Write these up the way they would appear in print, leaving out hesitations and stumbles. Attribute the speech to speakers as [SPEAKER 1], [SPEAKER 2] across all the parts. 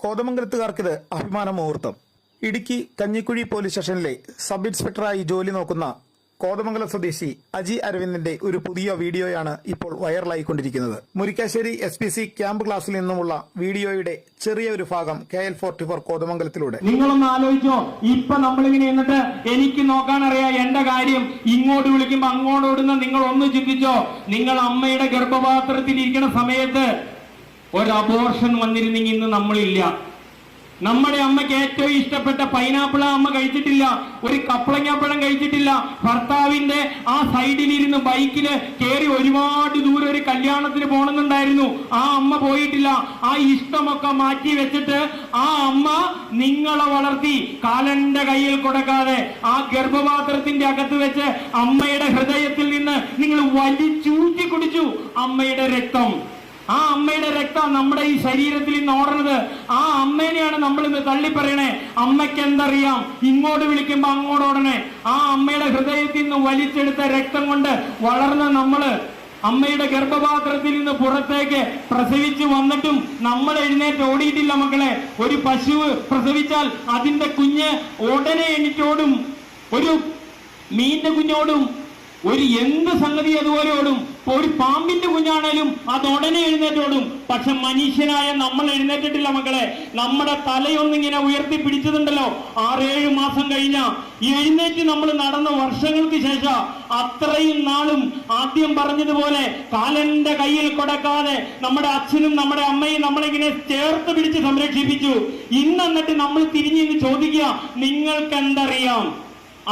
[SPEAKER 1] കോതമംഗലത്തുകാർക്കിത് അഭിമാന മുഹൂർത്തം. ഇടുക്കി കഞ്ഞിക്കുഴി പോലീസ് സ്റ്റേഷനിലെ സബ് ഇൻസ്പെക്ടറായി ജോലി നോക്കുന്ന കോതമംഗലം സ്വദേശി അജി അരവിന്ദിന്റെ ഒരു പുതിയ വീഡിയോയാണ് ഇപ്പോൾ വൈറലായിക്കൊണ്ടിരിക്കുന്നത്. മുരിക്കാശ്ശേരി SPC ക്യാമ്പ് ക്ലാസ്സിൽ നിന്നുമുള്ള വീഡിയോയുടെ ചെറിയൊരു ഭാഗം KL44 കോതമംഗലത്തിലൂടെ.
[SPEAKER 2] നിങ്ങളൊന്ന് ആലോചിച്ചോ, ഇപ്പൊ നമ്മളിങ്ങനെ എന്നിട്ട് എനിക്ക് നോക്കാനറിയാം എന്റെ കാര്യം, ഇങ്ങോട്ട് വിളിക്കുമ്പോ അങ്ങോട്ട് ഓടുന്ന നിങ്ങൾ ഒന്ന് ചിന്തിച്ചോ. നിങ്ങൾ അമ്മയുടെ ഗർഭപാത്രത്തിൽ ഇരിക്കുന്ന സമയത്ത് ഒരു അബോർഷൻ വന്നിരുന്നെങ്കിൽ ഇന്ന് നമ്മളില്ല. നമ്മുടെ അമ്മയ്ക്ക് ഏറ്റവും ഇഷ്ടപ്പെട്ട പൈനാപ്പിൾ അമ്മ കഴിച്ചിട്ടില്ല, ഒരു കപ്പളങ്ങാപ്പഴം കഴിച്ചിട്ടില്ല. ഭർത്താവിന്റെ ആ സൈഡിലിരുന്ന് ബൈക്കില് കയറി ഒരുപാട് ദൂരം ഒരു കല്യാണത്തിന് പോകണമെന്നുണ്ടായിരുന്നു, ആ അമ്മ പോയിട്ടില്ല. ആ ഇഷ്ടമൊക്കെ മാറ്റി വെച്ചിട്ട് ആ അമ്മ നിങ്ങളെ വളർത്തി കാലന്റെ കയ്യിൽ കൊടുക്കാതെ ആ ഗർഭപാത്രത്തിന്റെ അകത്ത് വെച്ച് അമ്മയുടെ ഹൃദയത്തിൽ നിന്ന് നിങ്ങൾ വലിച്ചൂറ്റി കുടിച്ചു അമ്മയുടെ രക്തം. ആ അമ്മയുടെ രക്തം നമ്മുടെ ഈ ശരീരത്തിൽ ഇന്ന് ഓടുന്നത്. ആ അമ്മേനെയാണ് നമ്മൾ ഇന്ന് തള്ളിപ്പറയണേ. അമ്മയ്ക്ക് എന്തറിയാം, ഇങ്ങോട്ട് വിളിക്കുമ്പോ അങ്ങോട്ട് ഓടണേ. ആ അമ്മയുടെ ഹൃദയത്തിൽ നിന്ന് വലിച്ചെടുത്ത രക്തം കൊണ്ട് വളർന്ന നമ്മള് അമ്മയുടെ ഗർഭപാത്രത്തിൽ നിന്ന് പുറത്തേക്ക് പ്രസവിച്ച് വന്നിട്ടും നമ്മൾ എഴുന്നേറ്റ് ഓടിയിട്ടില്ല മക്കളെ. ഒരു പശു പ്രസവിച്ചാൽ അതിന്റെ കുഞ്ഞ് ഉടനെ എണീറ്റോടും, ഒരു മീനിന്റെ കുഞ്ഞോടും, ഒരു എന്ത് സംഗതി അതുപോലെ ഓടും. ഒരു പാമ്പിന്റെ കുഞ്ഞാണേലും അത് ഉടനെ എഴുന്നേറ്റോടും. പക്ഷെ മനുഷ്യനായ നമ്മൾ എഴുന്നേറ്റിട്ടില്ല മക്കളെ. നമ്മുടെ തലയൊന്നിങ്ങനെ ഉയർത്തി പിടിച്ചതുണ്ടല്ലോ, 6-7 മാസം കഴിഞ്ഞ എഴുന്നേറ്റ് നമ്മൾ നടന്ന വർഷങ്ങൾക്ക് ശേഷം അത്രയും നാളും ആദ്യം പറഞ്ഞതുപോലെ കാലന്റെ കയ്യിൽ കൊടുക്കാതെ നമ്മുടെ അച്ഛനും നമ്മുടെ അമ്മയും നമ്മളിങ്ങനെ ചേർത്ത് പിടിച്ച് സംരക്ഷിപ്പിച്ചു. എന്നിട്ട് നമ്മൾ തിരിഞ്ഞ് ചോദിക്കുക, നിങ്ങൾക്ക് എന്തറിയാം?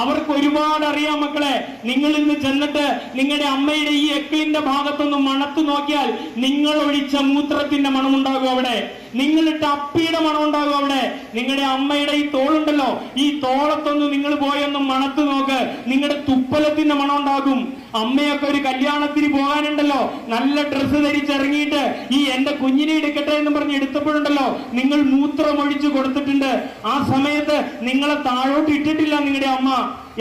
[SPEAKER 2] അവർക്ക് ഒരുപാട് അറിയാം മക്കളെ. നിങ്ങൾ ഇന്ന് ചെന്നിട്ട് നിങ്ങളുടെ അമ്മയുടെ ഈ എക്കിളിന്റെ ഭാഗത്തൊന്ന് മണത്തു നോക്കിയാൽ നിങ്ങൾ ഒഴിച്ച മൂത്രത്തിന്റെ മണമുണ്ടാകും അവിടെ, നിങ്ങളിട്ട അപ്പിയുടെ മണമുണ്ടാകും അവിടെ. നിങ്ങളുടെ അമ്മയുടെ ഈ തോളുണ്ടല്ലോ, ഈ തോളത്തൊന്ന് നിങ്ങൾ പോയൊന്ന് മണത്തു നോക്ക്, നിങ്ങളുടെ തുപ്പലത്തിന്റെ മണം ഉണ്ടാകും. അമ്മയൊക്കെ ഒരു കല്യാണത്തിന് പോകാനുണ്ടല്ലോ, നല്ല ഡ്രസ്സ് ധരിച്ചിറങ്ങിയിട്ട് ഈ എന്റെ കുഞ്ഞിനെ എടുക്കട്ടെ എന്ന് പറഞ്ഞ് എടുത്തപ്പോഴുണ്ടല്ലോ, നിങ്ങൾ മൂത്രമൊഴിച്ചു കൊടുത്തിട്ടുണ്ട്. ആ സമയത്ത് നിങ്ങളെ താഴോട്ട് ഇട്ടിട്ടില്ല നിങ്ങളുടെ അമ്മ.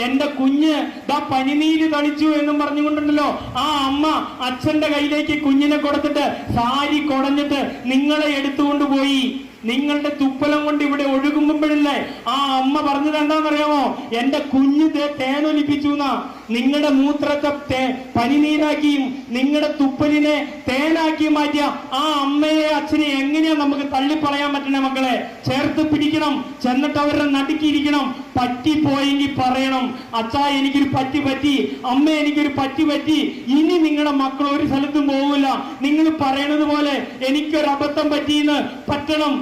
[SPEAKER 2] എന്റെ കുഞ്ഞ് ദാ പനിനീര് തളിച്ചു എന്നും പറഞ്ഞുകൊണ്ടുണ്ടല്ലോ, ആ അമ്മ അച്ഛന്റെ കയ്യിലേക്ക് കുഞ്ഞിനെ കൊടുത്തിട്ട് സാരി കുടഞ്ഞിട്ട് നിങ്ങളെ എടുത്തുകൊണ്ടുപോയി. നിങ്ങളുടെ തുപ്പലം കൊണ്ട് ഇവിടെ ഒഴുകുമ്പോഴില്ലേ ആ അമ്മ പറഞ്ഞത് എന്താണെന്നറിയാമോ? എന്റെ കുഞ്ഞ് തേനൊലിപ്പിച്ചു എന്നാ. നിങ്ങളുടെ മൂത്രത്തെ പനിനീരാക്കിയും നിങ്ങളുടെ തുപ്പലിനെ തേനാക്കിയും മാറ്റിയ ആ അമ്മയെ അച്ഛനെ എങ്ങനെയാ നമുക്ക് തള്ളിപ്പറയാൻ പറ്റണേ മക്കളെ? ചേർത്ത് പിടിക്കണം, ചെന്നിട്ട് അവരുടെ നടുക്കിയിരിക്കണം. പറ്റിപ്പോയെങ്കിൽ പറയണം, അച്ഛാ എനിക്കൊരു പറ്റി, അമ്മ എനിക്കൊരു പറ്റി. ഇനി നിങ്ങളുടെ മക്കൾ ഒരു സ്ഥലത്തും പോകില്ല. നിങ്ങൾ പറയണത് പോലെ എനിക്കൊരു അബദ്ധം പറ്റിയെന്ന് പറ്റണം.